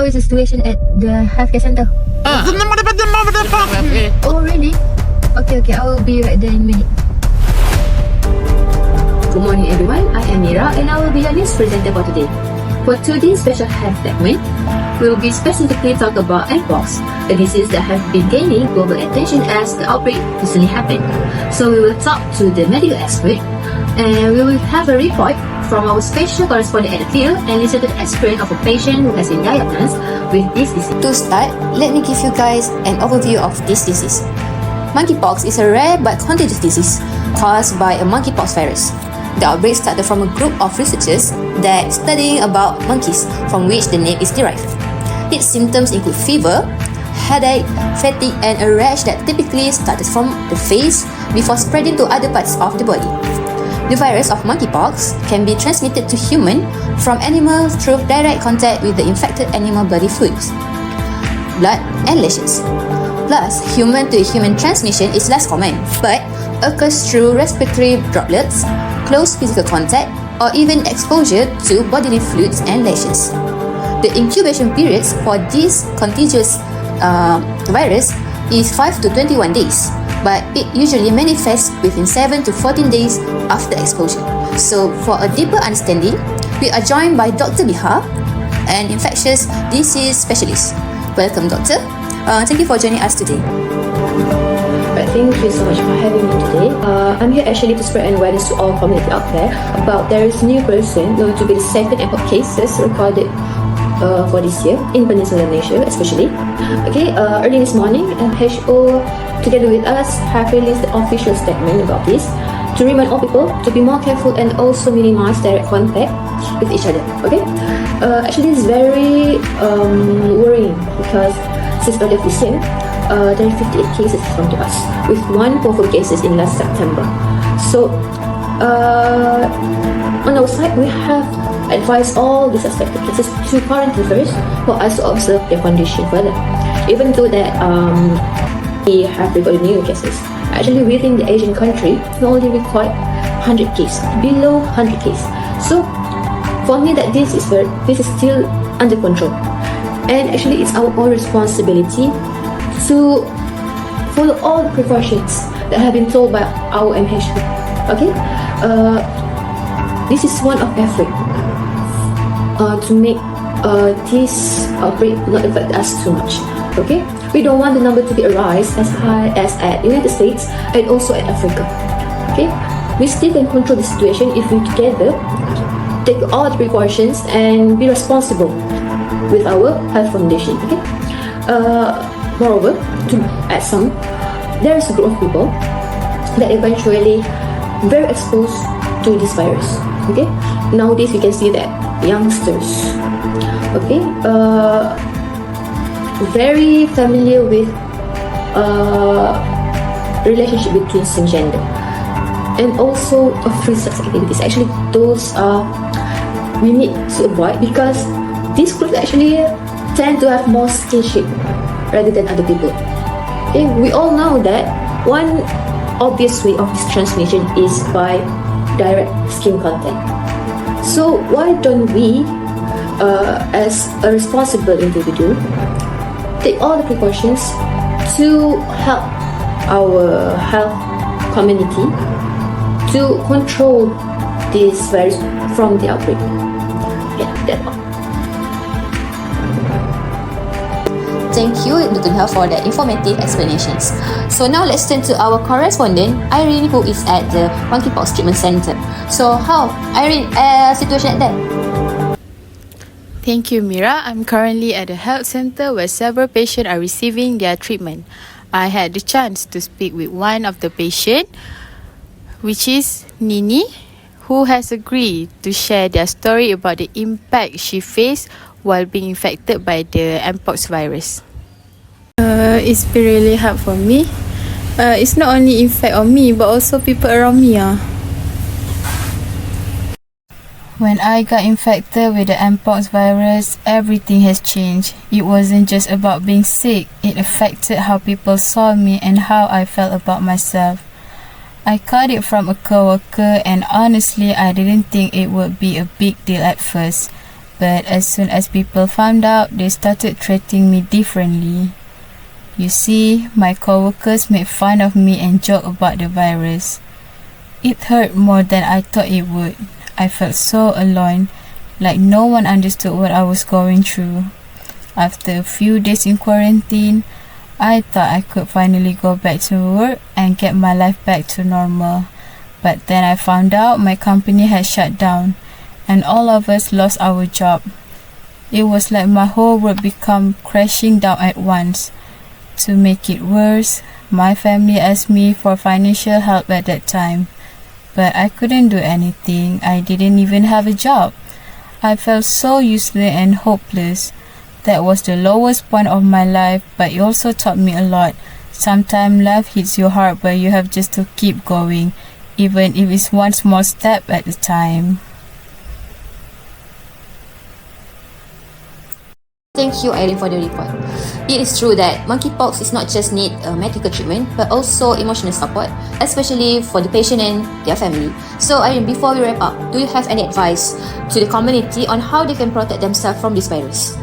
is the situation at the healthcare center? Oh, really? Okay, I will be right there in a minute. Good morning, everyone. I am Mira, and I will be your news presenter for today. For today's special health segment, we will be specifically talk about MPOX, a disease that has been gaining global attention as the outbreak recently happened. So we will talk to the medical expert, and we will have a report from our special correspondent at the field and listen to the experience of a patient who has been diagnosed with this disease. To start, let me give you guys an overview of this disease. Monkeypox is a rare but contagious disease caused by a monkeypox virus. The outbreak started from a group of researchers that studying about monkeys, from which the name is derived. Its symptoms include fever, headache, fatigue, and a rash that typically started from the face before spreading to other parts of the body. The virus of monkeypox can be transmitted to human from animals through direct contact with the infected animal body fluids, blood, and lesions. Plus, human-to-human transmission is less common, but occurs through respiratory droplets, close physical contact, or even exposure to bodily fluids and lesions. The incubation periods for this contagious virus is 5 to 21 days, but it usually manifests within 7 to 14 days after exposure. So, for a deeper understanding, we are joined by Dr. Biha, an infectious disease specialist. Welcome, Doctor. Thank you for joining us today. Thank you so much for having me today. I'm here actually to spread an awareness to all community out there about there is new person known to be the second MPOX cases recorded for this year in Peninsular Malaysia especially. Early this morning, MHO together with us have released the official statement about this to remind all people to be more careful and also minimize direct contact with each other. Actually it's very worrying because since earlier this year, there are 58 cases come to us, with 1 confirmed cases in last September. So, on our side, we have advised all the suspected cases to quarantine first for us to observe their condition further. Even though that we have recorded new cases, actually within the Asian country, we only record 100 cases, below 100 cases. So, for me, that this is still under control, and actually, it's our own responsibility to follow all the precautions that have been told by our MHO. This is one of effort to make this outbreak not affect us too much. We don't want the number to be arise as high as at United States and also at Africa. We still can control the situation if we together take all the precautions and be responsible with our health foundation. Moreover, to add some, there is a group of people that eventually very exposed to this virus. Nowadays we can see that youngsters, very familiar with relationship between same gender, and also of free sex activities. Actually, those we need to avoid because these groups actually tend to have more skinship rather than other people. We all know that one obvious way of this transmission is by direct skin contact. So why don't we, as a responsible individual, take all the precautions to help our health community to control this virus from the outbreak. That's all. Thank you, Dr. Biha, for the informative explanations. So now let's turn to our correspondent, Irene, who is at the Monkeypox Treatment Center. So how, Irene, situation at there? Thank you, Mira. I'm currently at a health center where several patients are receiving their treatment. I had the chance to speak with one of the patients, which is Nini, who has agreed to share their story about the impact she faced while being infected by the MPOX virus. It's been really hard for me. It's not only impact on me but also people around me. When I got infected with the MPOX virus, everything has changed. It wasn't just about being sick, it affected how people saw me and how I felt about myself. I caught it from a coworker and honestly I didn't think it would be a big deal at first. But as soon as people found out, they started treating me differently. You see, my coworkers made fun of me and joked about the virus. It hurt more than I thought it would. I felt so alone, like no one understood what I was going through. After a few days in quarantine, I thought I could finally go back to work and get my life back to normal. But then I found out my company had shut down and all of us lost our job. It was like my whole world became crashing down at once. To make it worse, my family asked me for financial help at that time. But I couldn't do anything. I didn't even have a job. I felt so useless and hopeless. That was the lowest point of my life, but it also taught me a lot. Sometimes life hits you hard, but you have just to keep going, even if it's one small step at a time. Thank you, Irene, for the report. It is true that monkeypox is not just need medical treatment, but also emotional support, especially for the patient and their family. So, Irene, before we wrap up, do you have any advice to the community on how they can protect themselves from this virus?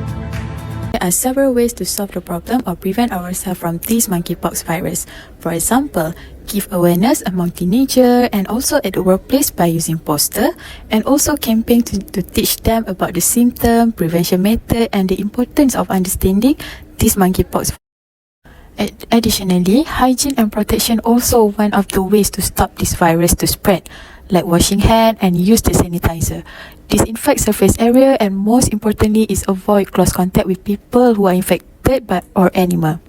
There are several ways to solve the problem or prevent ourselves from this monkeypox virus. For example, give awareness among teenagers and also at the workplace by using poster, and also campaign to teach them about the symptom, prevention method and the importance of understanding this monkeypox. Additionally, hygiene and protection also one of the ways to stop this virus to spread, like washing hands and use the sanitizer. Disinfect surface area, and most importantly is avoid close contact with people who are infected by or animal.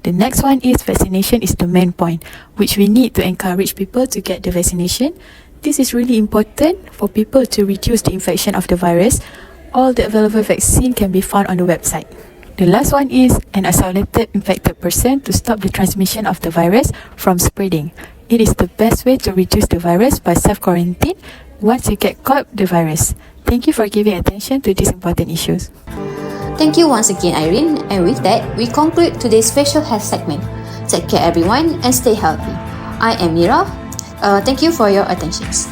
The next one is vaccination is the main point, which we need to encourage people to get the vaccination. This is really important for people to reduce the infection of the virus. All the available vaccine can be found on the website. The last one is an isolated infected person to stop the transmission of the virus from spreading. It is the best way to reduce the virus by self-quarantine once you get caught the virus. Thank you for giving attention to these important issues. Thank you once again, Irene. And with that, we conclude today's special health segment. Take care, everyone, and stay healthy. I am Mira. Thank you for your attentions.